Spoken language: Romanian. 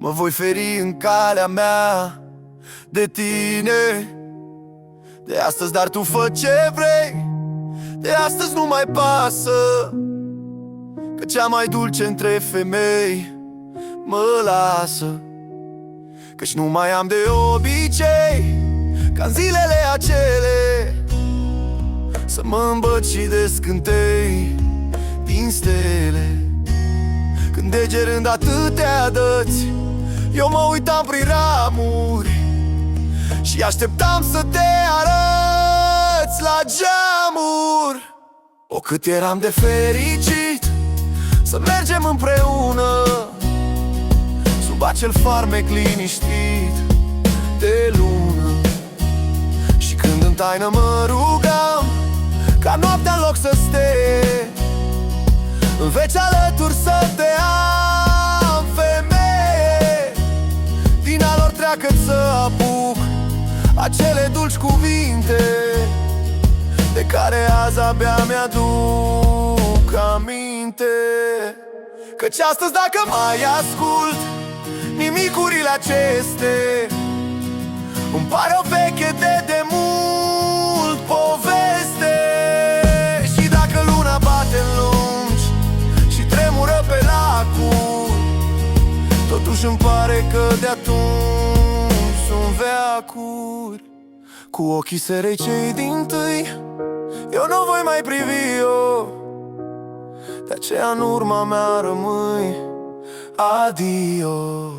Mă voi feri în calea mea de tine de astăzi, dar tu fă ce vrei. De astăzi nu mai pasă că cea mai dulce între femei mă lasă. Căci nu mai am de obicei ca în zilele acele să mă îmbăt și de scântei din stele. Când degerând atâtea dăți eu mă uitam prin ramuri și așteptam să te arăți la geamuri. O, cât eram de fericit să mergem împreună sub acel farmec liniștit de lună. Și când în taină mă rugam ca noaptea în loc să stea în veci alături să te am, femeie, din a lor treacă să apuc acele dulci cuvinte de care azi abia mi-aduc aminte. Căci astăzi dacă mai ascult nimicurile aceste, îmi pare o veche de demult poveste. Și dacă luna bate în lungi și tremură pe lacuri, totuși îmi pare că de atunci sunt veacuri. Cu ochii serei cei dintâi eu nu voi mai privi-o, de aceea în urma mea rămâi. Adio.